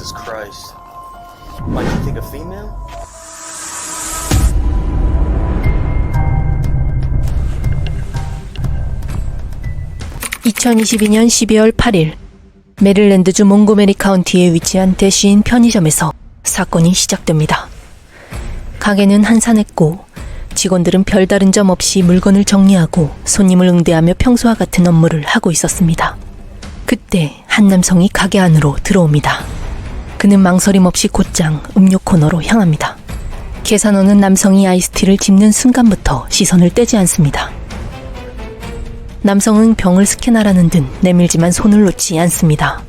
Jesus Christ. Might you think a female? 2022년 12월 8일 메릴랜드주 몽고메리 카운티에 위치한 대시인 편의점에서 사건이 시작됩니다. 가게는 한산했고 직원들은 별다른 점 없이 물건을 정리하고 손님을 응대하며 평소와 같은 업무를 하고 있었습니다. 그때 한 남성이 가게 안으로 들어옵니다. 그는 망설임 없이 곧장 음료 코너로 향합니다. 계산원은 남성이 아이스티를 집는 순간부터 시선을 떼지 않습니다. 남성은 병을 스캔하라는 듯 내밀지만 손을 놓지 않습니다.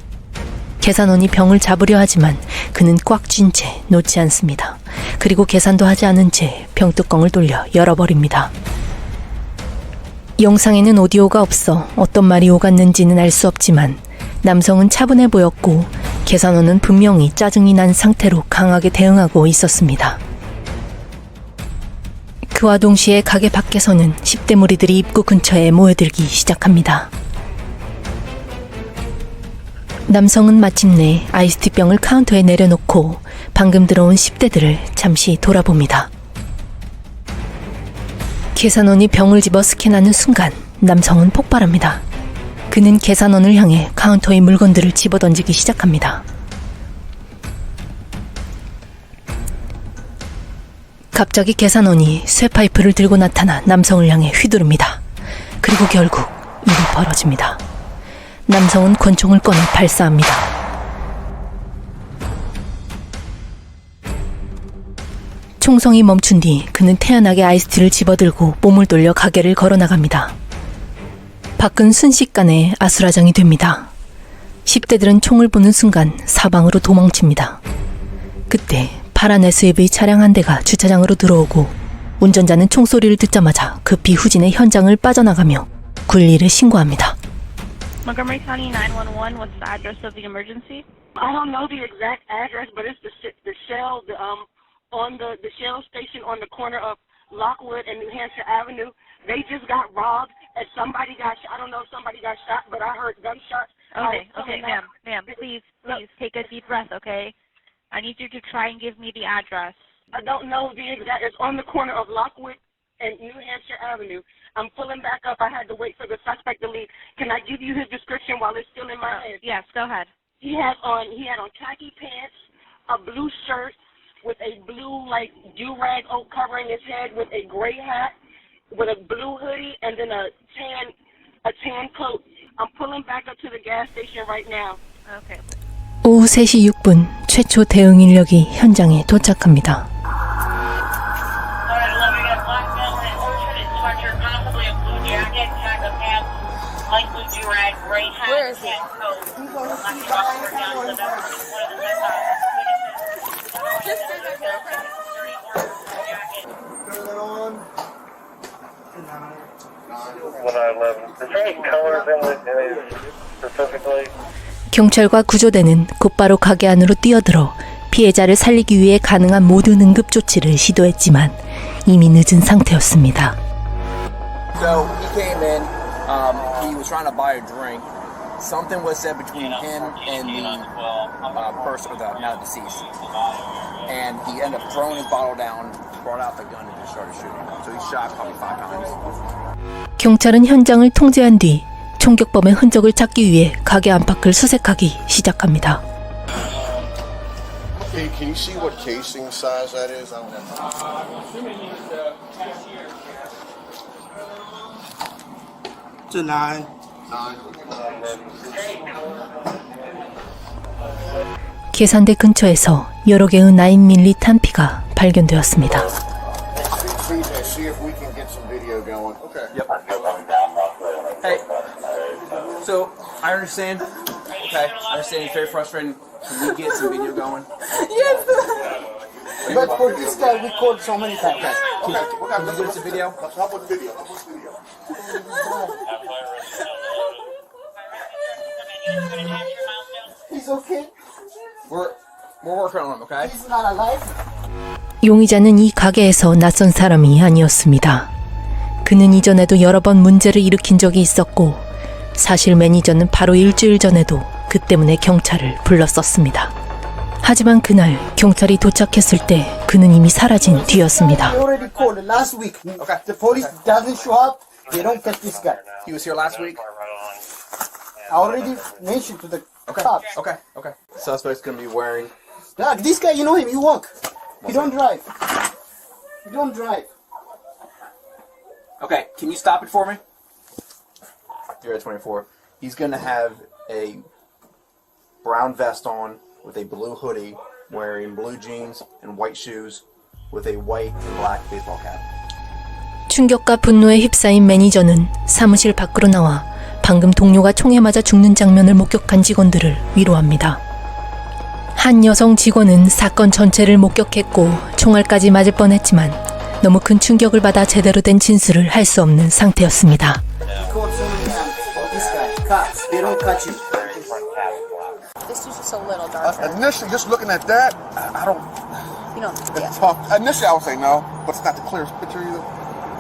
계산원이 병을 잡으려 하지만 그는 꽉 쥔 채 놓지 않습니다. 그리고 계산도 하지 않은 채 병뚜껑을 돌려 열어버립니다. 영상에는 오디오가 없어 어떤 말이 오갔는지는 알 수 없지만 남성은 차분해 보였고 계산원은 분명히 짜증이 난 상태로 강하게 대응하고 있었습니다. 그와 동시에 가게 밖에서는 10대 무리들이 입구 근처에 모여들기 시작합니다. 남성은 마침내 아이스티병을 카운터에 내려놓고 방금 들어온 10대들을 잠시 돌아봅니다. 계산원이 병을 집어 스캔하는 순간 남성은 폭발합니다. 그는 계산원을 향해 카운터의 물건들을 집어던지기 시작합니다. 갑자기 계산원이 쇠파이프를 들고 나타나 남성을 향해 휘두릅니다. 그리고 결국 일이 벌어집니다. 남성은 권총을 꺼내 발사합니다. 총성이 멈춘 뒤 그는 태연하게 아이스티를 집어들고 몸을 돌려 가게를 걸어나갑니다. 밖은 순식간에 아수라장이 됩니다. 10대들은 총을 보는 순간 사방으로 도망칩니다. 그때 파란 SUV 차량 한 대가 주차장으로 들어오고 운전자는 총소리를 듣자마자 급히 후진해 현장을 빠져나가며 굴리를 신고합니다. Montgomery County 911, what's the address of the emergency? I don't know the exact address, but it's the Shell, on the Shell station on the corner of Lockwood and New Hampshire Avenue. They just got robbed and somebody got shot. I don't know if somebody got shot, but I heard gunshots. Okay, ma'am, please take a deep breath, okay? I need you to try and give me the address. I don't know the exact. It's on the corner of Lockwood and New Hampshire Avenue. I'm pulling back up. I had to wait for the suspect to leave. Can I give you his description while it's still in my head? Yes, go ahead. He had on khaki pants, a blue shirt with a blue do-rag covering his head with a gray hat, with a blue hoodie, and then a tan coat. I'm pulling back up to the gas station right now. Okay. 오후 3시 6분 최초 대응 인력이 현장에 도착합니다. Where is it? 경찰과 구조대는 곧바로 가게 안으로 뛰어들어 피해자를 살리기 위해 가능한 모든 응급 조치를 시도했지만 이미 늦은 상태였습니다. So he came in, he was trying to buy a drink. Something was said between him and the person, now deceased. And he ended up throwing his bottle down, brought out the gun and just started shooting. So he shot probably 5 times. 경찰은 현장을 통제한 뒤 총격범의 흔적을 찾기 위해 가게 안팎을 수색하기 시작합니다. Hey, can you see what casing size that is? I don't know. It's a 9. 계산대 근처에서 여러 개의 9mm 탄피가 발견되었습니다. See if we can get some video going. Okay. Yep. Hey, so I understand. Okay, I understand it's very frustrating. Can we get some video going? Yes! But for this guy, we called so many times. Can you get us a video? How about video? He's okay. We're working on him, okay? He's not alive. 용의자는 이 가게에서 낯선 사람이 아니었습니다. 그는 이전에도 여러 번 문제를 일으킨 적이 있었고 사실 매니저는 바로 일주일 전에도 그 때문에 경찰을 불렀었습니다. 하지만 그날 경찰이 도착했을 때 그는 이미 사라진 뒤였습니다. I already called it last week. Okay. The police doesn't show up. They don't catch this guy. He was here last week. I already mentioned to the cops. Okay. Suspect's gonna be wearing. Doug, this guy, you know him. You walk. You don't drive. You don't drive. Okay, can you stop it for me? You're at 24. He's gonna have a brown vest on with a blue hoodie, wearing blue jeans and white shoes, with a white and black baseball cap. 충격과 분노에 휩싸인 매니저는 사무실 밖으로 나와 방금 동료가 총에 맞아 죽는 장면을 목격한 직원들을 위로합니다. 한 여성 직원은 사건 전체를 목격했고 총알까지 맞을 뻔했지만 너무 큰 충격을 받아 제대로 된 진술을 할 수 없는 상태였습니다. He called so many times. This guy, cops. They don't catch you. This is just a little darker. Initially, just looking at that, I don't. You know, It's tough. Initially, I would say no, but it's not the clearest picture either.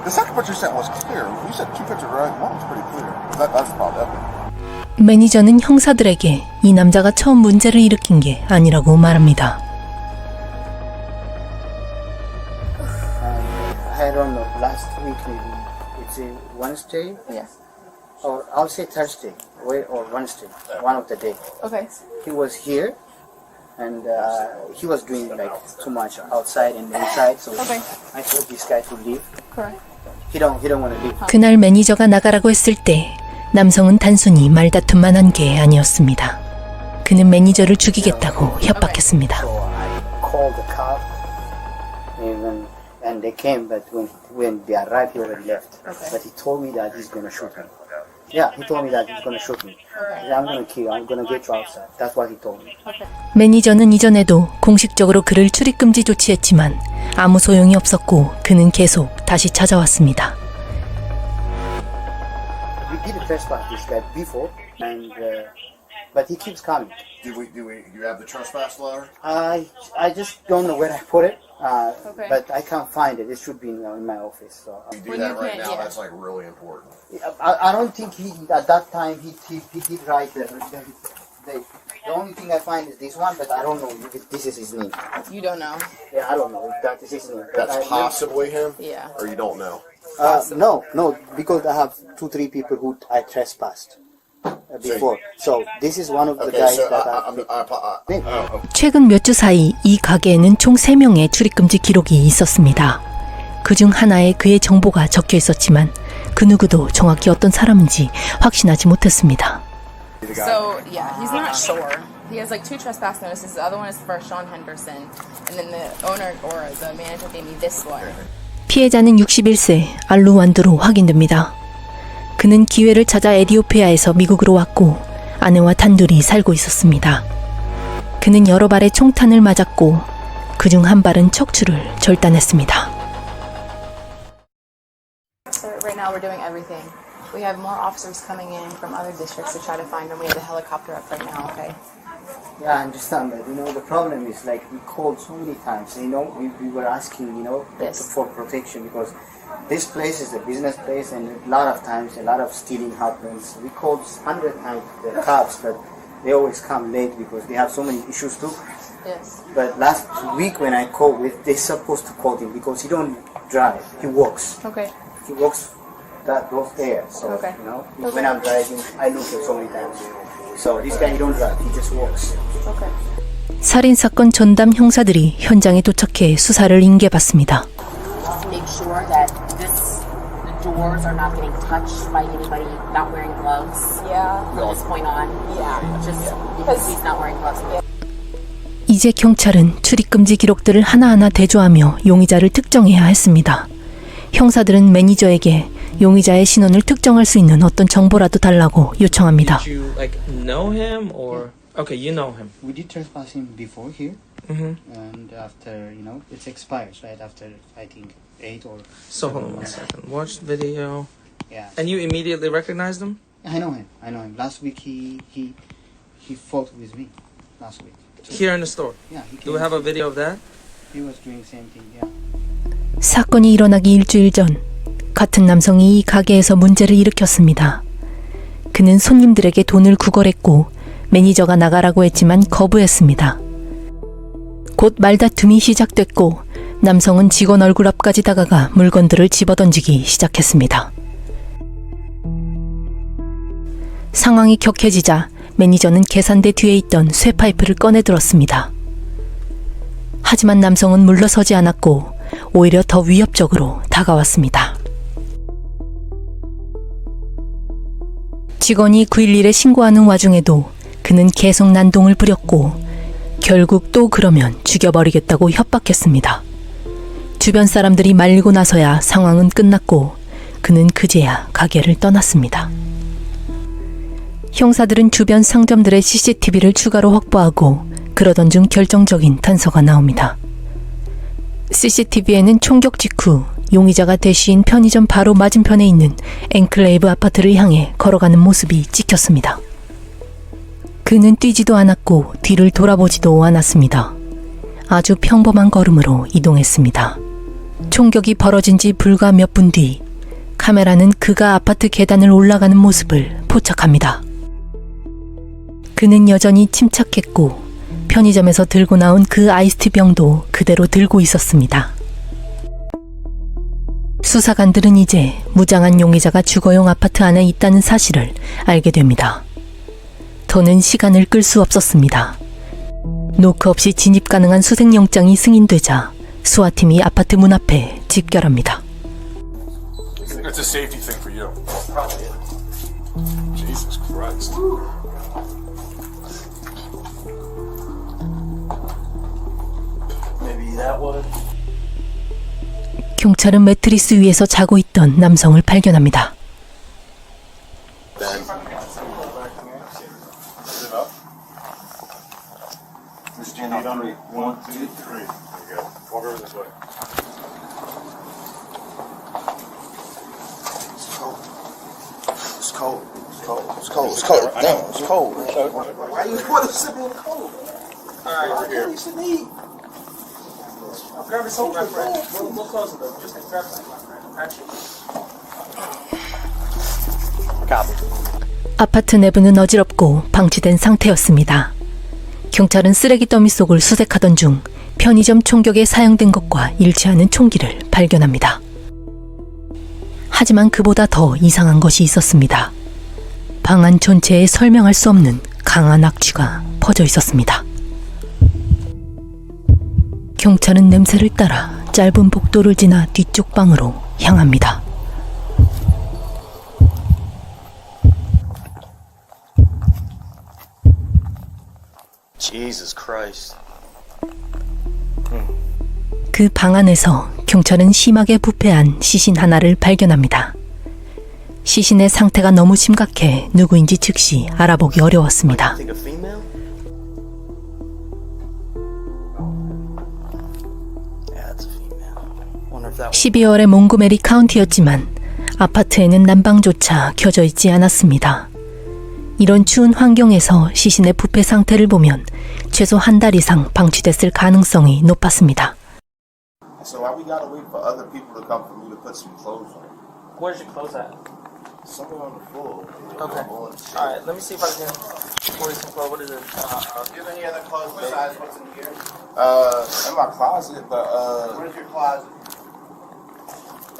The second picture you sent was clear. You said two pictures, right? One was pretty clear. That's about that. 매니저는 형사들에게 이 남자가 처음 문제를 일으킨 게 아니라고 말합니다. I don't know. Last week maybe. It's a Wednesday. Yeah. Or I'll say Thursday. Or Wednesday. One of the day. Okay. He was here. And he was doing like too much outside and inside. So Okay. I told this guy to leave. Correct. He don't want to leave. 그날 매니저가 나가라고 했을 때 남성은 단순히 말다툼만 한 게 아니었습니다. 그는 매니저를 죽이겠다고 협박했습니다. So I called the cop, and they came. But when they arrived, he already left. Okay. But he told me that he's gonna shoot me. Yeah, he told me that he's gonna shoot me. He said, I'm gonna kill you. I'm gonna get you outside. That's what he told me. 매니저는 이전에도 공식적으로 그를 출입금지 조치했지만 아무 소용이 없었고 그는 계속 다시 찾아왔습니다. We did trespass this guy before, but he keeps coming. Do you have the trespass letter? I just don't know where I put it, Okay. but I can't find it. It should be in my office. So You do When that you right can't, now. yeah. That's like really important. I don't think he at that time he did write the only thing I find is this one, but I don't know if this is his name. You don't know. Yeah, I don't know if that is his name. But That's I- possibly him. Yeah. Or you don't know. No, because I have 2-3 people who I trespassed before. So this is one of the Okay, guys so that 최근 몇 주 사이 이 가게에는 총 3명의 출입금지 기록이 있었습니다. 그중 하나에 그의 정보가 적혀 있었지만 그 누구도 정확히 어떤 사람인지 확신하지 못했습니다. So, yeah, he's not sure. He has like 2 trespass notices. The other one is for Sean Henderson. And then the owner or the manager gave me this one. 피해자는 61세 알루 완두로 확인됩니다. 그는 기회를 찾아 에티오피아에서 미국으로 왔고 아내와 단둘이 살고 있었습니다. 그는 여러 발의 총탄을 맞았고 그중 한 발은 척추를 절단했습니다. So right now we're doing everything. We have more officers coming in from other districts to try to find him. We have the helicopter up right now, okay? Yeah, I understand that. The problem is like we called so many times. We were asking, Yes. for protection because this place is a business place, and a lot of times a lot of stealing happens. We called 100 times the cops, but they always come late because they have so many issues too. Yes. But last week when I called, they're supposed to call him because he don't drive. He walks. Okay. He walks those stairs. So Okay. when I'm driving, I look at so many times. So this guy, he don't drive. He just walks. Okay. 살인사건 전담 형사들이 현장에 도착해 수사를 인계받습니다. Make sure that the doors are not getting touched by anybody not wearing gloves Yeah. from this point on. Yeah. Just because he's not wearing gloves. 이제 경찰은 출입금지 기록들을 하나하나 대조하며 용의자를 특정해야 했습니다. 형사들은 매니저에게 용의자의 신원을 특정할 수 있는 어떤 정보라도 달라고 요청합니다. Did you like know him or okay, you know him. We did trespass him before here, and after it expires right after I think 8 or. So hold 7 on one months. second. Watch the video. Yeah, And you immediately recognized him? I know him. Last week he fought with me. Last week. Here in the store. Yeah, he Do we have a video of that? He was doing same thing. Yeah. 사건이 일어나기 일주일 전 같은 남성이 이 가게에서 문제를 일으켰습니다. 그는 손님들에게 돈을 구걸했고 매니저가 나가라고 했지만 거부했습니다. 곧 말다툼이 시작됐고 남성은 직원 얼굴 앞까지 다가가 물건들을 집어던지기 시작했습니다. 상황이 격해지자 매니저는 계산대 뒤에 있던 쇠파이프를 꺼내 들었습니다. 하지만 남성은 물러서지 않았고 오히려 더 위협적으로 다가왔습니다. 직원이 911에 신고하는 와중에도 그는 계속 난동을 부렸고 결국 또 그러면 죽여버리겠다고 협박했습니다. 주변 사람들이 말리고 나서야 상황은 끝났고 그는 그제야 가게를 떠났습니다. 형사들은 주변 상점들의 CCTV를 추가로 확보하고 그러던 중 결정적인 단서가 나옵니다. CCTV에는 총격 직후 용의자가 대시인 편의점 바로 맞은편에 있는 앵클레이브 아파트를 향해 걸어가는 모습이 찍혔습니다. 그는 뛰지도 않았고 뒤를 돌아보지도 않았습니다. 아주 평범한 걸음으로 이동했습니다. 총격이 벌어진 지 불과 몇 분 뒤 카메라는 그가 아파트 계단을 올라가는 모습을 포착합니다. 그는 여전히 침착했고 편의점에서 들고 나온 그 아이스티 병도 그대로 들고 있었습니다. 수사관들은 이제 무장한 용의자가 주거용 아파트 안에 있다는 사실을 알게 됩니다. 더는 시간을 끌 수 없었습니다. 노크 없이 진입 가능한 수색영장이 승인되자 수화팀이 아파트 문 앞에 집결합니다. It's a safety thing for you. Jesus Christ. Maybe that was. 경찰은 매트리스 위에서 자고 있던 남성을 발견합니다. One, two, three. There you go. Walk over this way. It's cold. It's cold. It's cold. It's cold. Damn, it's cold. Why you want to sit in the cold? All right, over here. You should eat. I'll grab your coat, my friend. We'll close it though. Just grab that, my friend. Actually. 아파트 내부는 어지럽고 방치된 상태였습니다. 경찰은 쓰레기 더미 속을 수색하던 중 편의점 총격에 사용된 것과 일치하는 총기를 발견합니다. 하지만 그보다 더 이상한 것이 있었습니다. 방 안 전체에 설명할 수 없는 강한 악취가 퍼져 있었습니다. 경찰은 냄새를 따라 짧은 복도를 지나 뒤쪽 방으로 향합니다. Jesus Christ. 그 방 안에서 경찰은 심하게 부패한 시신 하나를 발견합니다. 시신의 상태가 너무 심각해 누구인지 즉시 알아보기 어려웠습니다. Think a female? Yeah, it's a female. Wonder if that was. 12월의 몽고메리 카운티였지만 아파트에는 난방조차 켜져 있지 않았습니다. 이런 추운 환경에서 시신의 부패 상태를 보면 최소 한 달 이상 방치됐을 가능성이 높았습니다. So why we gotta wait for other people to come for me to put some clothes on? Where's your clothes at? Somewhere on the floor. Okay. Alright, let me see if I can order some clothes. What is it? Do you have any other clothes? What size? What's in here? In my closet, but where's your closet?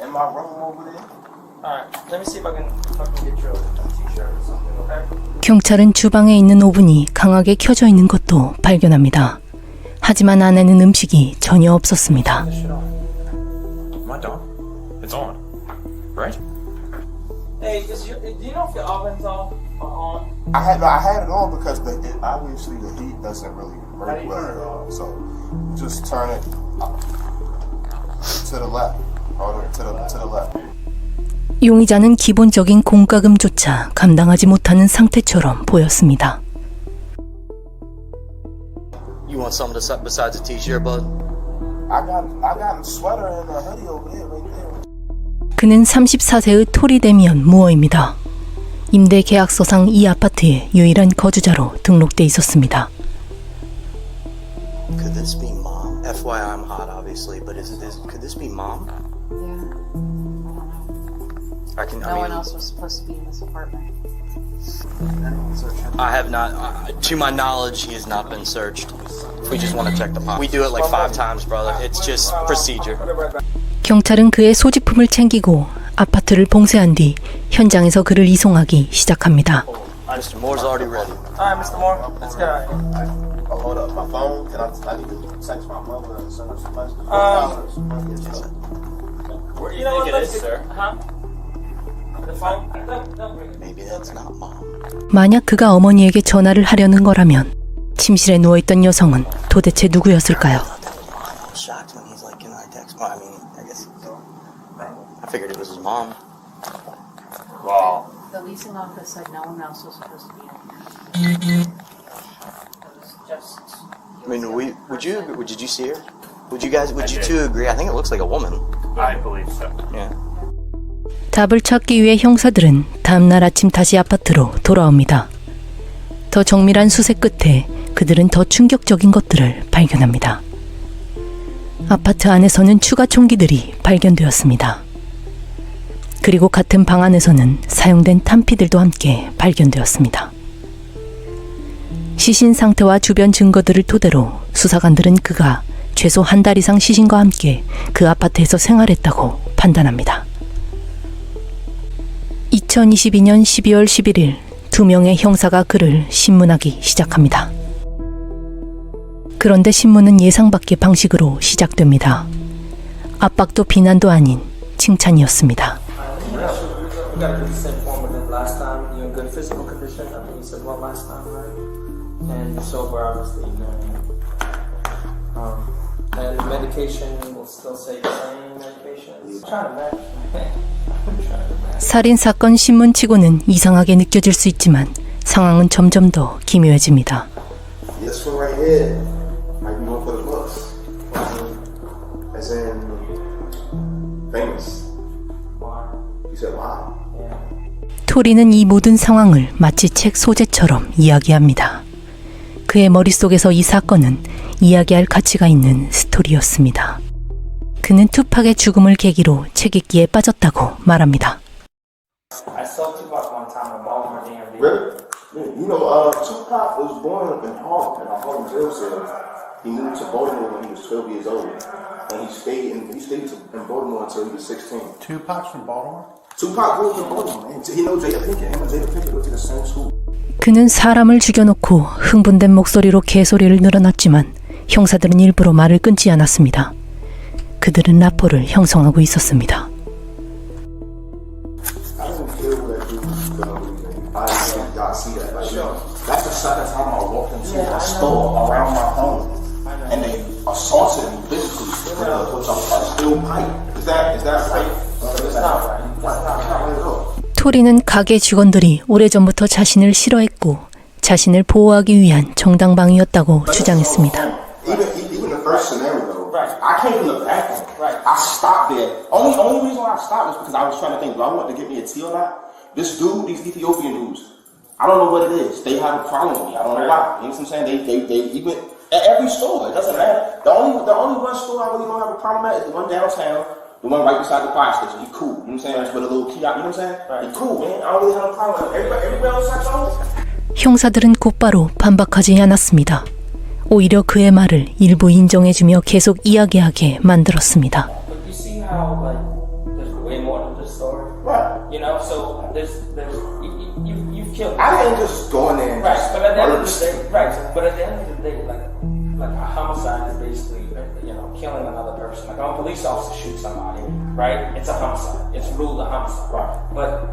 In my room over there. Alright, let me see if I can get you a t-shirt or something, okay? 경찰은 주방에 있는 오븐이 강하게 켜져 있는 것도 발견합니다. 하지만 안에는 음식이 전혀 없었습니다. Am I done? It's on, right? Hey, do you know if the oven's on? I had it on because obviously the heat doesn't really work well. So just turn it to the left. Or to the left. 용의자는 기본적인 공과금조차 감당하지 못하는 상태처럼 보였습니다. You want something besides a t-shirt, bud? I got a sweater and a hoodie over there, right there. 그는 34세의 토리 데미언 무어입니다. 임대 계약서상 이 아파트의 유일한 거주자로 등록돼 있었습니다. Could this be mom? FYI, I'm hot, obviously, but could this be mom? Yeah. I don't know. No one else was supposed to be in this apartment. I have not, to my knowledge, he has not been searched. if we just want to check the pot. We do it like 5 times, brother. It's just procedure. 경찰은 그의 소지품을 챙기고 아파트를 봉쇄한 뒤 현장에서 그를 이송하기 시작합니다. Mr. Moore's already ready. Alright, Mr. Moore, let's get out of here. Oh, hold up. My phone. I need to text my mother and send her some money. Where do you think it is, sir? Huh? The phone? Don't bring it. Maybe that's not mom. 만약 그가 어머니에게 전화를 하려는 거라면 침실에 누워있던 여성은 도대체 누구였을까요? I was shocked when he's like, can I text mom? I mean, I guess I figured it was his mom. Wow. The leasing office said no one else was supposed to be in here. It was just. I mean, did you see her? Would you two agree? I think it looks like a woman. I believe so. Yeah. 답을 찾기 위해 형사들은 다음날 아침 다시 아파트로 돌아옵니다. 더 정밀한 수색 끝에 그들은 더 충격적인 것들을 발견합니다. 아파트 안에서는 추가 총기들이 발견되었습니다. 그리고 같은 방 안에서는 사용된 탄피들도 함께 발견되었습니다. 시신 상태와 주변 증거들을 토대로 수사관들은 그가 최소 한 달 이상 시신과 함께 그 아파트에서 생활했다고 판단합니다. 2022년 12월 11일 2명의 형사가 그를 신문하기 시작합니다. 그런데 신문은 예상 밖의 방식으로 시작됩니다. 압박도 비난도 아닌 칭찬이었습니다. You got a good same form with it last time. You're in good physical condition. I think you said well last time, right? And you're sober, obviously. And medication will still say the same medication. I'm trying to match. 살인 사건 신문치고는 이상하게 느껴질 수 있지만 상황은 점점 더 기묘해집니다. This one right here might be one for the books. As in famous. You said wow. 토리는 이 모든 상황을 마치 책 소재처럼 이야기합니다. 그의 머릿속에서 이 사건은 이야기할 가치가 있는 스토리였습니다. 그는 투팍의 죽음을 계기로 책 읽기에 빠졌다고 말합니다. I saw Tupac one time in Baltimore DMV. Really? Yeah, you know, Tupac was born in Harlem, in a Harlem jail cell. He moved to Baltimore when he was 12 years old, and he stayed in Baltimore until he was 16. Tupac's from Baltimore? Tupac grew up in Baltimore, man. He knows Jada Pinkett. Him and Jada Pinkett went to the same school. 그는 사람을 죽여놓고 흥분된 목소리로 개소리를 늘어놨지만 형사들은 일부러 말을 끊지 않았습니다. 그들은 라포를 형성하고 있었습니다. I don't feel what that dude's gonna do. Y'all see that? Like, that's the second time I walked into a store around my home, and they assaulted me physically with a steel pipe. Is that right? It's not right. It's not right at all. 토리는 가게 직원들이 오래전부터 자신을 싫어했고 자신을 보호하기 위한 정당방위였다고 주장했습니다. Even the first scenario, I came from the bathroom. I stopped there. Only reason why I stopped was because I was trying to think, do I want to get me a tea or not? This dude, these Ethiopian dudes, I don't know what it is. They have a problem with me. I don't know why. You know what I'm saying? They even at every store. It doesn't matter. The only one store I really don't have a problem at is the one downtown. The one right beside the fire station. He cool. You know what I'm saying? That's with a little kiosk. You know what I'm saying? He cool, man. I don't really have a problem with him. Everybody else I told. 형사들은 곧바로 반박하지 않았습니다. 오히려 그의 말을 일부 인정해주며 계속 이야기하게 만들었습니다. You see how like there's way more than this story, Right. you know? So there's you've killed. I didn't just go in there and Right, just but at the end of murder the day, right. But at the end of the day, like a homicide is basically, you know, killing another person. Like when a police officer shoots somebody, right? It's a homicide. It's ruled a homicide. Right. But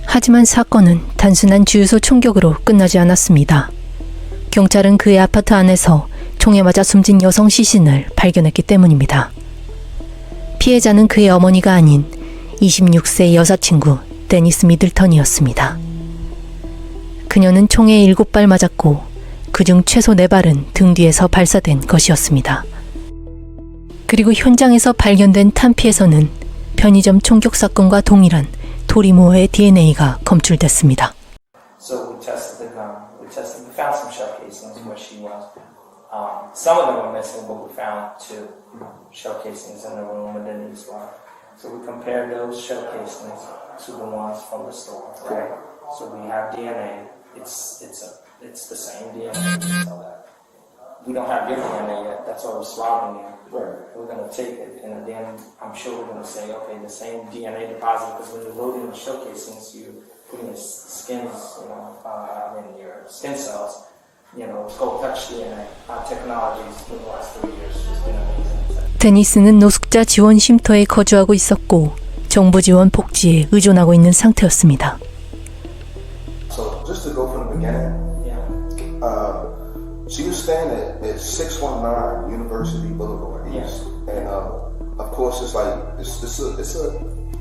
하지만 사건은 단순한 주유소 총격으로 끝나지 않았습니다. 경찰은 그의 아파트 안에서 총에 맞아 숨진 여성 시신을 발견했기 때문입니다. 피해자는 그의 어머니가 아닌 26세 여자친구 데니스 미들턴이었습니다. 그녀는 총에 7발 맞았고 그중 최소 4발은 등 뒤에서 발사된 것이었습니다. 그리고 현장에서 발견된 탄피에서는 편의점 총격 사건과 동일한 토리 무어의 DNA가 검출됐습니다. so we tested the gun. We found some shell casings where she was. Some of them were missing, but we found 2 shell casings in the room and then these were. So we compared those shell casings to the ones from the store. Okay. So we have DNA. It's the same DNA. So that we don't have your DNA yet. That's why we're swabbing you. Right. We're going to take it, and then I'm sure we're going to say, okay, the same DNA deposit, because when you're loading the shell casings, you put in your skins, your skin cells, it's called touch DNA. Our technologies in the last 3 years has been amazing. 데니스는 노숙자 지원 쉼터에 거주하고 있었고 정부 지원 복지에 의존하고 있는 상태였습니다. So just to go from the beginning, she was staying at 619 University Boulevard East, and of course it's like it's a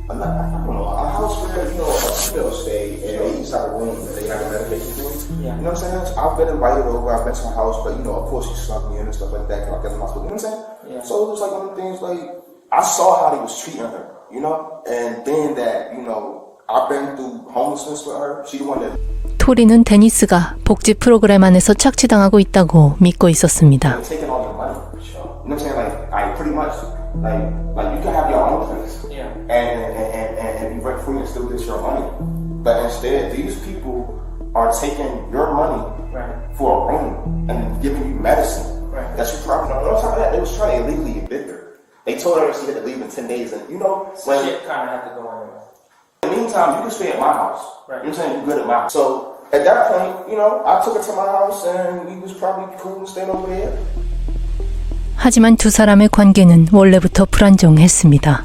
I don't know, a house where a female stay and they each have a room that they have a medication for. Yeah. You know what I'm saying? So I've been invited over, I've been to her house, but of course she snuck me in and stuff like that. Cause I guess I'm not supposed to, you know what I'm saying? Yeah. So it was like one of the things like I saw how they was treating her, and being that I've been through homelessness with her. She the one that. 토리는 데니스가 복지 프로그램 안에서 착취당하고 있다고 믿고 있었습니다. Taking all your money. You know what I'm saying? Like pretty much, like you can have your own place, and be rent free and still get your money. But instead, these people are taking your money for a room and giving you medicine. That you probably don't know. On top of that, they was trying to illegally evict her. They told her she had to leave in 10 days, and so shit kind of had to go anyway. In the meantime, you can stay at my house. You know what I'm saying? You're good at my house. So at that point, I took her to my house and we was probably cool and staying over there. 하지만 두 사람의 관계는 원래부터 불안정했습니다.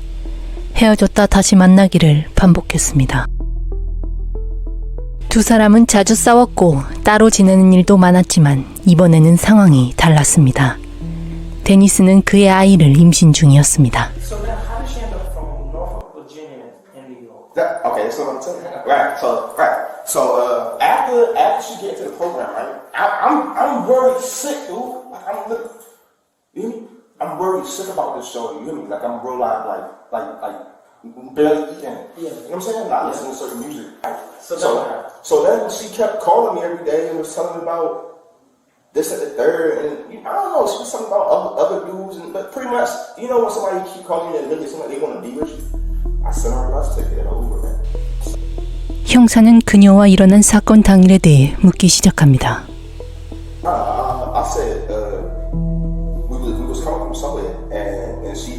헤어졌다 다시 만나기를 반복했습니다. 두 사람은 자주 싸웠고 따로 지내는 일도 많았지만 이번에는 상황이 달랐습니다. 데니스는 그의 아이를 임신 중이었습니다. So then how did she end up from Norfolk, Virginia in New York? Okay, that's what I'm telling you. Right. So after she get to the program, right? I'm worried sick, dude. I'm worried sick about this show. You hear me? Like I'm real like barely eating it. You know what I'm saying? Not listening to certain music. So then she kept calling me every day and was telling me about this and the third, and I don't know. She was talking about other dudes, but pretty much, when somebody keep calling you and really seem like they want to be with you, I sent her a bus ticket and Uber, man. 형사는 그녀와 일어난 사건 당일에 대해 묻기 시작합니다. I said we was coming from somewhere, and she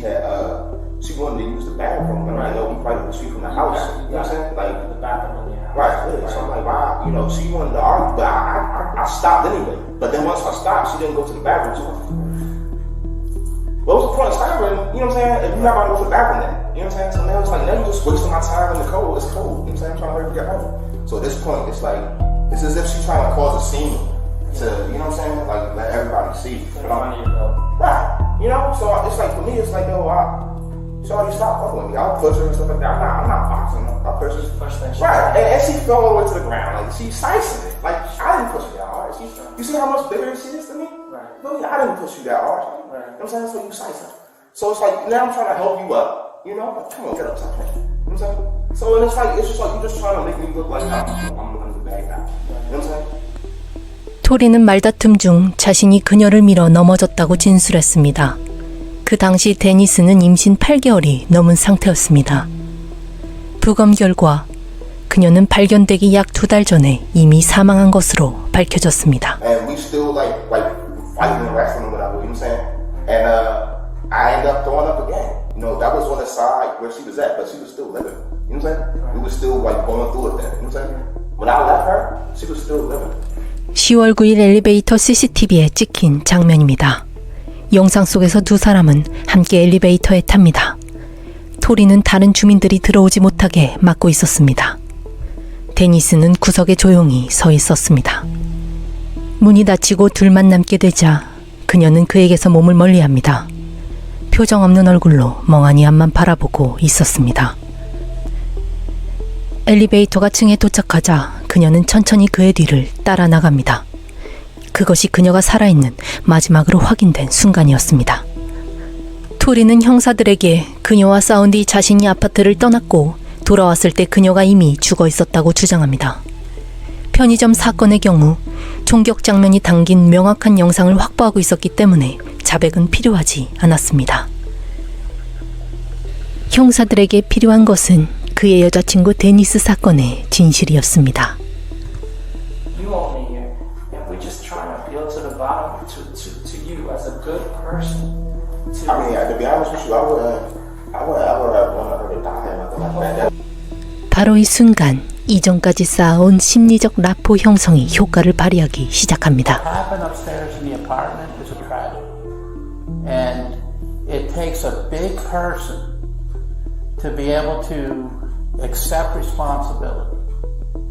wanted to use the bathroom, and I know we probably was from the house. You know what I'm saying? Like The bathroom in your house. right. So I'm like, why? She wanted to argue, but I stopped anyway. But then once I stopped, she didn't go to the bathroom. So what was the point of stopping? You know what I'm saying? If you're not about to go to the bathroom, then you know what I'm saying? So now it's like now you're just wasting my time in the cold. It's cold. You know what I'm saying? I'm trying to hurry to get home. So at this point, it's like it's as if she's trying to cause a scene to, you know what I'm saying? Like let everybody see. Right. So it's like for me, it's like so you stop fucking with me. I'll push her and stuff like that. I'm not boxing her. I'll push her. Right. And she fell all the way to the ground. Like she's slicing it. Like I didn't push her that hard. You see how much bigger she is to me? Right. Really, I didn't push you that hard. Right. You know what I'm saying? So you slice her. So it's like now I'm trying to help you up. Like, come on, get up, stop playing. You know what I'm saying? So and it's just like you're just trying to make me look like I'm the bad guy. You know what I'm saying? 토리는 말다툼 중 자신이 그녀를 밀어 넘어졌다고 진술했습니다. 그 당시 데니스는 임신 8개월이 넘은 상태였습니다. 부검 결과 그녀는 발견되기 약 2달 전에 이미 사망한 것으로 밝혀졌습니다. And we still like fighting and wrestling whatever, you know what I'm saying? And I ended up throwing up again. That was on the side where she was at, but she was still living. You know what I'm saying? We were still like going through it then. You know what I'm saying? When I left her, she was still living. 10월 9일 엘리베이터 CCTV에 찍힌 장면입니다. 영상 속에서 두 사람은 함께 엘리베이터에 탑니다. 토리는 다른 주민들이 들어오지 못하게 막고 있었습니다. 데니스는 구석에 조용히 서 있었습니다. 문이 닫히고 둘만 남게 되자 그녀는 그에게서 몸을 멀리합니다. 표정 없는 얼굴로 멍하니 앞만 바라보고 있었습니다. 엘리베이터가 층에 도착하자 그녀는 천천히 그의 뒤를 따라 나갑니다. 그것이 그녀가 살아있는 마지막으로 확인된 순간이었습니다. 토리는 형사들에게 그녀와 싸운 뒤 자신이 아파트를 떠났고 돌아왔을 때 그녀가 이미 죽어 있었다고 주장합니다. 편의점 사건의 경우 총격 장면이 담긴 명확한 영상을 확보하고 있었기 때문에 자백은 필요하지 않았습니다. 형사들에게 필요한 것은 그의 여자친구 데니스 사건의 진실이었습니다. You owe me here. And we're just trying to appeal to the bottom, to you as a good person. I mean, to be honest with you, I would have wanted her to die or nothing like that. 바로 이 순간 이전까지 쌓아온 심리적 라포 형성이 효과를 발휘하기 시작합니다. What happened upstairs in the apartment is a tragedy. And it takes a big person to be able to accept responsibility.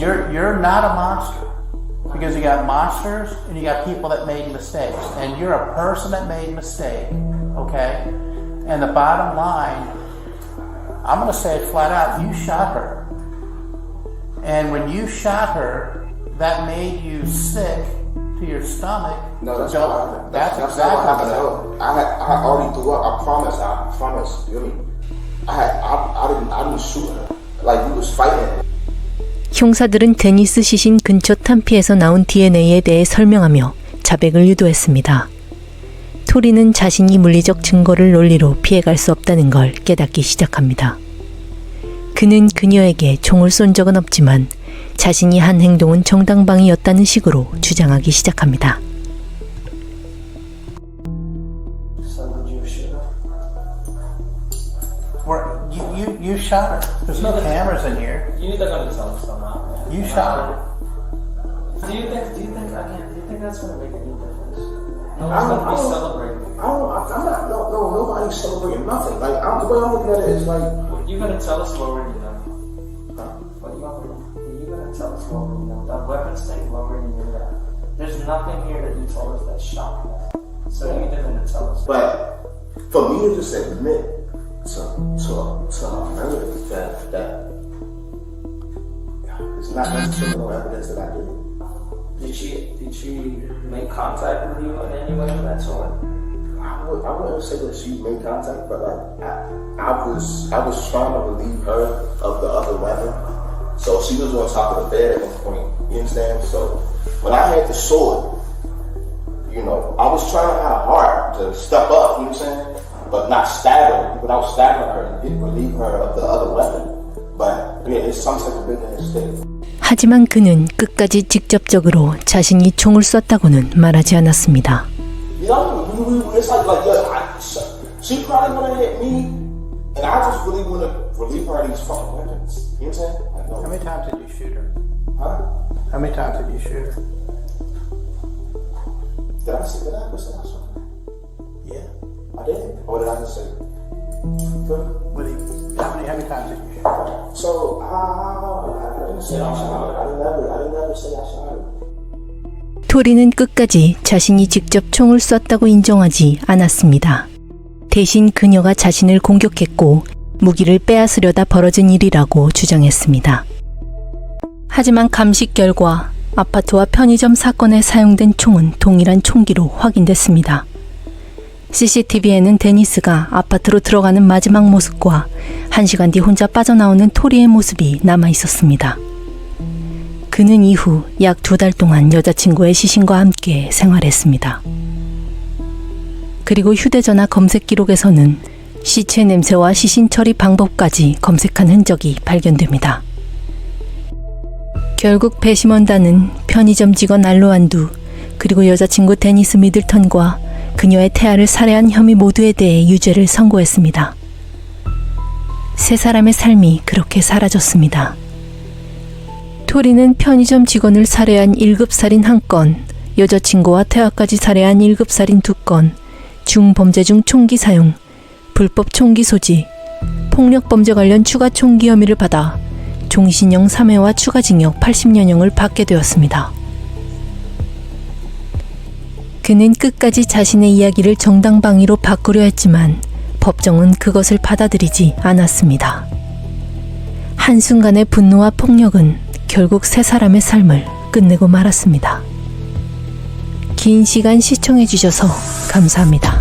You're not a monster because you got monsters and you got people that made mistakes. And you're a person that made a mistake, okay? And the bottom line, I'm going to say it flat out, you shot her. And when you shot her, that made you sick to your stomach. No, that's not what happened. I already threw up. I promise. You know, I didn't shoot her. Like we was fighting. 형사들은 데니스 시신 근처 탄피에서 나온 DNA에 대해 설명하며 자백을 유도했습니다. 토리는 자신이 물리적 증거를 논리로 피해갈 수 없다는 걸 깨닫기 시작합니다. 그는 그녀에게 총을 쏜 적은 없지만 자신이 한 행동은 정당방위였다는 식으로 주장하기 시작합니다. You shot her. There's no cameras in here. You need to go to tell us somehow. You shot her. Do you think that's going to make any difference? No one's going to be celebrating. I'm not. No, nobody's celebrating nothing. Like the way I'm looking at it is like. You're going to tell us what we know. What you're going to tell us what we know. That weapons thing, what we knew that. There's nothing here that you told us that shocked us. So you didn't tell us. But for me to just admit to murder that it's not necessarily no evidence that I did it. Did she make contact with you in any way of that sort? I wouldn't say that she made contact, but like I was trying to relieve her of the other weapon. So she was on top of the bed at one point. You understand? So when I had the sword, you know, I was trying hard to step up. You know what I'm saying? But not stab her, without stabbing her and relieve her of the other weapon. But yeah, it's some type of business thing. 하지만 그는 끝까지 직접적으로 자신이 총을 쐈다고는 말하지 않았습니다. You know, it's like she probably wanna hit me, and I just really wanna relieve her of these fucking weapons. You know what I'm saying? Like, no. How many times did you shoot her? Huh? How many times did you shoot her? Did I ever say I shot her? Yeah. I did. Or did I just say? How many times did you shoot her? So I didn't say I shot her. I didn't ever say I shot her. 토리는 끝까지 자신이 직접 총을 쐈다고 인정하지 않았습니다. 대신 그녀가 자신을 공격했고 무기를 빼앗으려다 벌어진 일이라고 주장했습니다. 하지만 감식 결과 아파트와 편의점 사건에 사용된 총은 동일한 총기로 확인됐습니다. CCTV에는 데니스가 아파트로 들어가는 마지막 모습과 1시간 뒤 혼자 빠져나오는 토리의 모습이 남아 있었습니다. 그는 이후 약 2달 동안 여자친구의 시신과 함께 생활했습니다. 그리고 휴대전화 검색 기록에서는 시체 냄새와 시신 처리 방법까지 검색한 흔적이 발견됩니다. 결국 배심원단은 편의점 직원 알로안두 그리고 여자친구 데니스 미들턴과 그녀의 태아를 살해한 혐의 모두에 대해 유죄를 선고했습니다. 세 사람의 삶이 그렇게 사라졌습니다. 토리는 편의점 직원을 살해한 1급 살인 1건, 여자친구와 태아까지 살해한 1급 살인 2건, 중범죄 중 총기 사용, 불법 총기 소지, 폭력범죄 관련 추가 총기 혐의를 받아 종신형 3회와 추가 징역 80년형을 받게 되었습니다. 그는 끝까지 자신의 이야기를 정당방위로 바꾸려 했지만 법정은 그것을 받아들이지 않았습니다. 한순간의 분노와 폭력은 결국 세 사람의 삶을 끝내고 말았습니다. 긴 시간 시청해 주셔서 감사합니다.